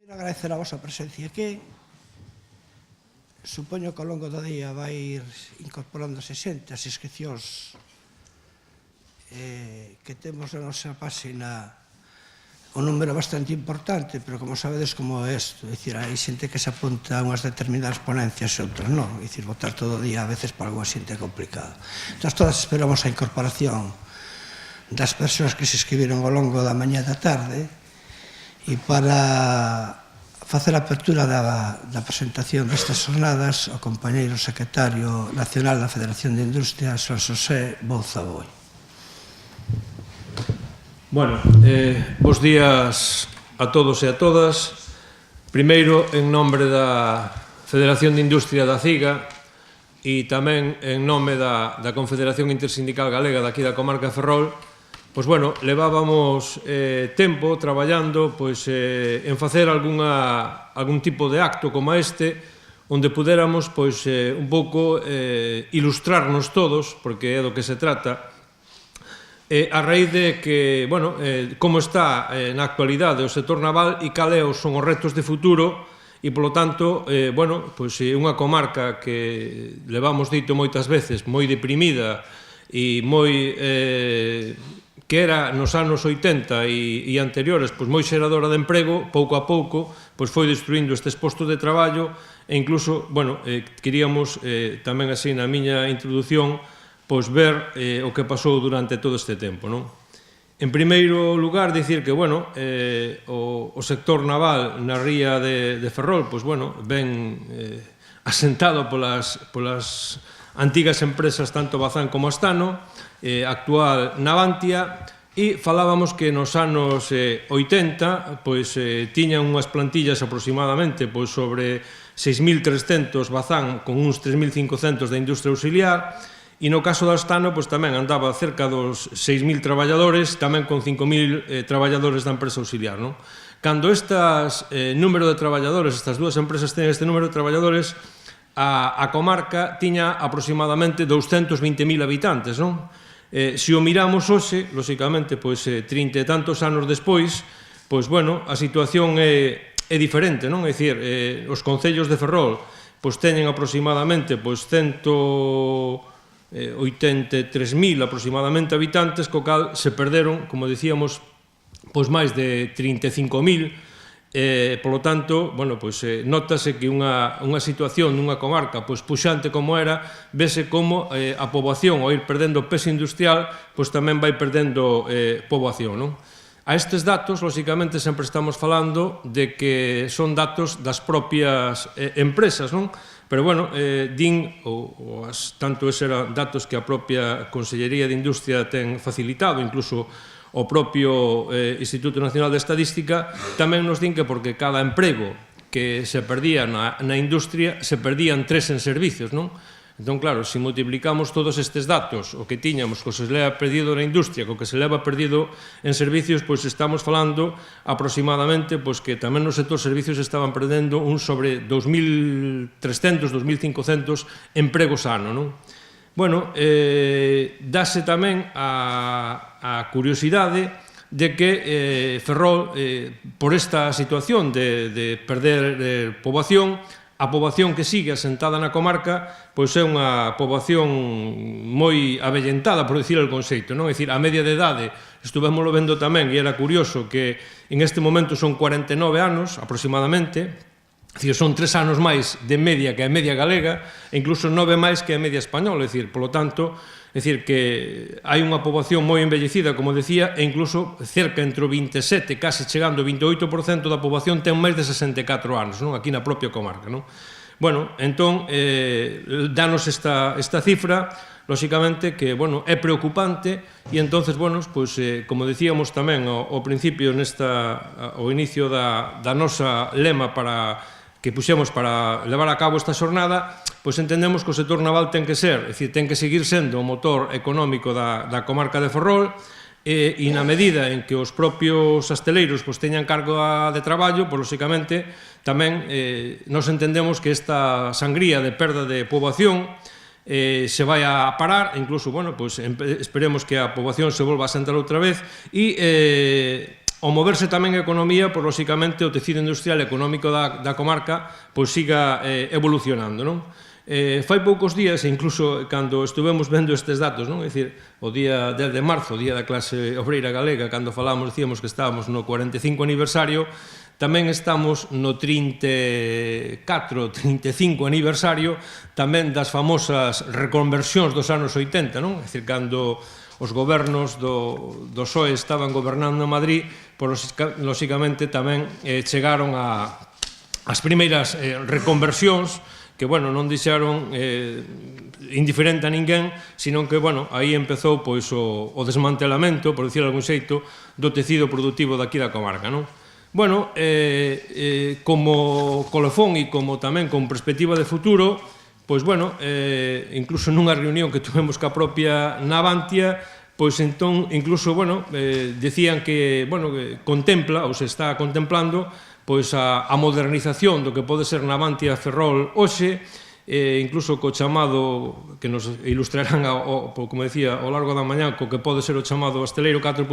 Agradecer a vosa presencia aquí. Supoño que ao longo do día vai ir incorporándose xente as inscripcións que temos na nosa página, un número bastante importante, pero como sabedes como é isto, hai xente que se apunta a unhas determinadas ponencias e outras non, votar todo o día a veces para algunha xente é complicado. Entón, todas esperamos a incorporación das persoas que se inscribiron ao longo da mañá e da tarde, e para facer a apertura da presentación destas jornadas, o compañeiro secretario nacional da Federación de Industria, Xoán Xosé Bouza Boi. Bueno, bos días a todos e a todas. Primeiro, en nome da Federación de Industria da CIGA e tamén en nome da Confederación Intersindical Galega daqui da comarca de Ferrol, pois, bueno, levábamos tempo traballando en facer algún tipo de acto como este, onde pudéramos un pouco ilustrarnos todos, porque é do que se trata, a raíz de que, bueno, como está na actualidade o sector naval e cales son os retos de futuro, e, polo tanto, bueno, unha comarca que levamos dito moitas veces moi deprimida e moi que era nos anos 80 e anteriores moi xeradora de emprego, pouco a pouco foi destruindo estes postos de traballo e incluso, bueno, queríamos tamén así na miña introdución ver o que pasou durante todo este tempo, non? En primeiro lugar, dicir que, bueno, o sector naval na ría de Ferrol, bueno, ben asentado polas antigas empresas tanto Bazán como Astano, actual Navantia, e falábamos que nos anos 80 tiñan unhas plantillas aproximadamente sobre 6.300 Bazán con uns 3.500 da industria auxiliar, e no caso da Astano tamén andaba cerca dos 6.000 traballadores, tamén con 5.000 traballadores da empresa auxiliar. Cando estas número de traballadores, estas dúas empresas teñen este número de traballadores, a comarca tiña aproximadamente 220.000 habitantes, non? Se o miramos hoxe, lóxicamente, 30 e tantos anos despois, bueno, a situación é diferente, non? É dicir, os concellos de Ferrol teñen aproximadamente 183.000 aproximadamente habitantes, co cal se perderon, como dicíamos, máis de 35.000. Polo tanto, bueno, notase que unha situación nunha comarca puxante como era, vese como a poboación, ao ir perdendo peso industrial, tamén vai perdendo poboación, non? A estes datos, lóxicamente, sempre estamos falando de que son datos das propias empresas, non? Pero, bueno, tanto eses eran datos que a propia Consellería de Industria ten facilitado, incluso o propio Instituto Nacional de Estadística, tamén nos din que porque cada emprego que se perdía na industria, se perdían 3 en servicios, non? Entón, claro, se multiplicamos todos estes datos, o que tiñamos, co que se leva perdido na industria, co que se leva perdido en servicios, estamos falando aproximadamente que tamén no sector servicios estaban perdendo un sobre 2.300, 2.500 empregos ano, non? Bueno, dáse tamén a curiosidade de que Ferrol, por esta situación de perder poboación, a poboación que sigue asentada na comarca é unha poboación moi avellentada, por dicir algún xeito, non? É dicir, a media de idade, estuvemoslo vendo tamén, e era curioso que en este momento son 49 anos aproximadamente, son 3 anos máis de media que a media galega, e incluso 9 máis que a media española, é dicir, polo tanto, é dicir que hai unha poboación moi envellecida, como decía, e incluso cerca entre o 27, case chegando ao 28% da poboación ten máis de 64 anos, non? Aquí na propia comarca, non? Bueno, entón, danos esta cifra, lóxicamente, que, bueno, é preocupante, e entonces, bueno, como decíamos tamén ao principio, ao inicio da nosa lema que puxemos para levar a cabo esta xornada, entendemos que o sector naval ten que ser, é dicir, ten que seguir sendo o motor económico da comarca de Ferrol, e na medida en que os propios asteleiros teñan carga de traballo, lóxicamente, tamén nos entendemos que esta sangría de perda de poboación se vai a parar, incluso, bueno, esperemos que a poboación se volva a sentar outra vez, e ao moverse tamén a economía, pois, lóxicamente, o tecido industrial e económico da comarca pois siga evolucionando, non? Fai poucos días, e incluso cando estuvemos vendo estes datos, non? É dicir, o día 10 de marzo, o día da clase obreira galega, cando falamos, dicíamos que estábamos no 45 aniversario, tamén estamos no 34, 35 aniversario tamén das famosas reconversións dos anos 80, non? É dicir, cando os gobernos do PSOE estaban gobernando en Madrid, pois, lóxicamente, tamén chegaron as primeiras reconversións que, bueno, non deixaron indiferente a ninguén, sino que, bueno, aí empezou, pois, o desmantelamento, por dicir algún xeito, do tecido productivo daqui da comarca, non? Bueno, como colofón e como tamén con perspectiva de futuro, pois, bueno, incluso nunha reunión que tuvemos ca propia Navantia, pois, entón, incluso, bueno, decían que, bueno, que contempla, ou se está contemplando, pois a modernización do que pode ser Navantia Ferrol hoxe, incluso co chamado, que nos ilustrarán, como decía, ao largo da mañá, co que pode ser o chamado Hosteleiro 4.0,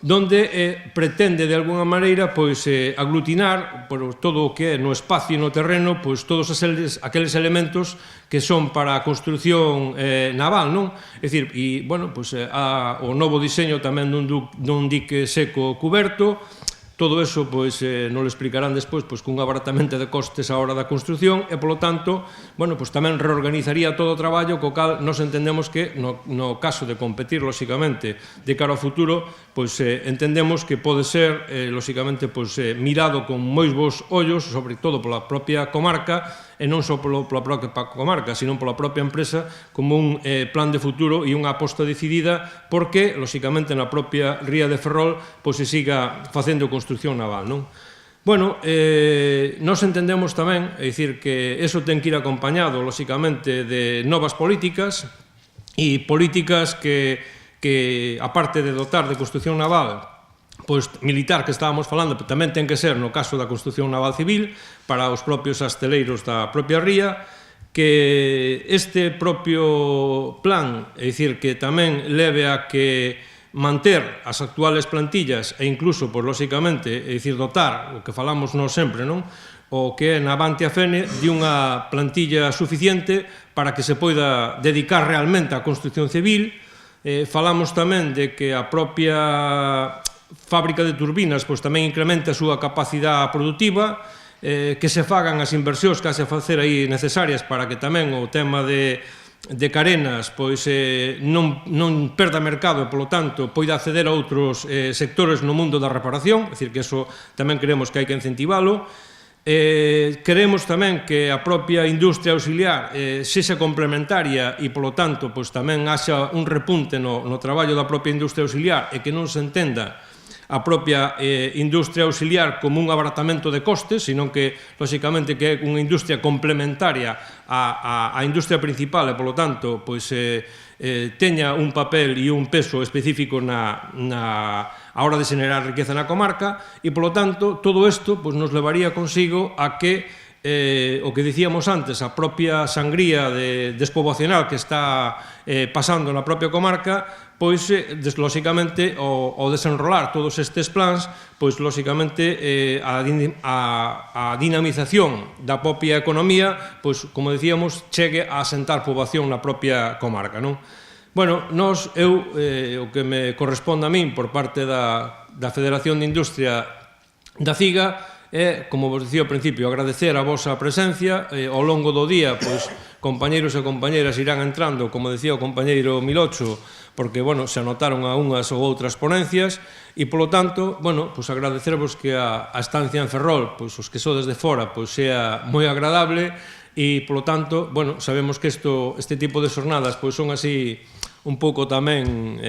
donde pretende, de alguna maneira, pois aglutinar por todo o que é no espacio e no terreno, pois todos aqueles elementos que son para a construción naval, non? É dicir, e, bueno, pois o novo diseño tamén dun dique seco cuberto. Todo eso, pois, non lo explicarán despois, pois, cun abaratamente de costes á hora da construción e, polo tanto, bueno, pois, tamén reorganizaría todo o traballo, co cal nos entendemos que, no caso de competir, lóxicamente, de cara ao futuro, pois, entendemos que pode ser, lóxicamente, pois, mirado con moi bons ollos, sobre todo pola propia comarca, e non só pola propia comarca, sino pola propia empresa, como un plan de futuro e unha aposta decidida, porque, lóxicamente, na propia ría de Ferrol, pois, se siga facendo construción naval, non? Bueno, nós entendemos tamén, é dicir, que eso ten que ir acompañado, lóxicamente, de novas políticas, e políticas que, aparte de dotar de construción naval, pois, militar que estábamos falando, tamén ten que ser no caso da construción naval civil para os propios asteleiros da propia ría, que este propio plan, é dicir, que tamén leve a que manter as actuales plantillas e incluso, pois, lóxicamente, é dicir, dotar, o que falamos nós sempre, non? O que é Navantia Fene, de unha plantilla suficiente para que se poida dedicar realmente á construción civil. Falamos tamén de que a propia fábrica de turbinas, pois, tamén incrementa a súa capacidade productiva, que se fagan as inversións que hace facer aí necesarias para que tamén o tema de carenas, pois, non perda mercado e, polo tanto, poida acceder a outros sectores no mundo da reparación, é dicir, que eso tamén creemos que hai que incentivalo. Queremos tamén que a propia industria auxiliar sexa complementaria e, polo tanto, pois, tamén haxa un repunte no traballo da propia industria auxiliar e que non se entenda a propia industria auxiliar como un abaratamento de costes, sino que, lóxicamente, que é unha industria complementaria á industria principal e, polo tanto, pois, teña un papel e un peso específico a hora de xenerar riqueza na comarca e, polo tanto, todo isto, pois, nos levaría consigo a que o que dicíamos antes, a propia sangría despoboacional que está pasando na propia comarca, pois, lóxicamente, ao desenrolar todos estes plans, pois, lóxicamente, a dinamización da propia economía, pois, como dicíamos, chegue a asentar poboación na propia comarca, non? Bueno, o que me corresponde a min por parte da Federación de Industria da CIGA é, como vos dicía ao principio, agradecer a vosa presencia. Ao longo do día, pois, compañeiros e compañeiras irán entrando, como decía o compañeiro Milocho, porque, bueno, se anotaron a unhas ou outras ponencias, e, polo tanto, bueno, pois, agradecervos que a estancia en Ferrol, pois, os que sodes de fora, pois, sea moi agradable, e, polo tanto, bueno, sabemos que este tipo de xornadas, pois, son así un pouco tamén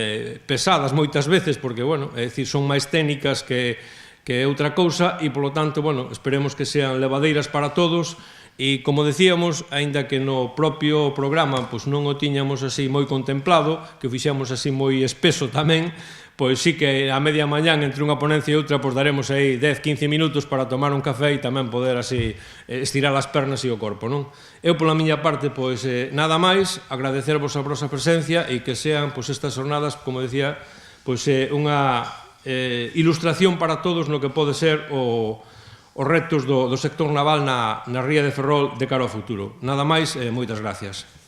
pesadas moitas veces, porque, bueno, é dicir, son máis técnicas que é outra cousa, e, polo tanto, bueno, esperemos que sean levadeiras para todos, e, como decíamos, aínda que no propio programa pois non o tiñamos así moi contemplado, que o fixemos así moi espeso tamén, pois sí que a media mañán entre unha ponencia e outra pois daremos aí 10-15 minutos para tomar un café e tamén poder así estirar as pernas e o corpo, non? Eu, pola miña parte, pois nada máis, agradecervos a vosa presencia e que sean, pois, estas jornadas, como decía, pois unha ilustración para todos no que pode ser os retos do sector naval na ría de Ferrol de cara ao futuro. Nada máis, moitas gracias.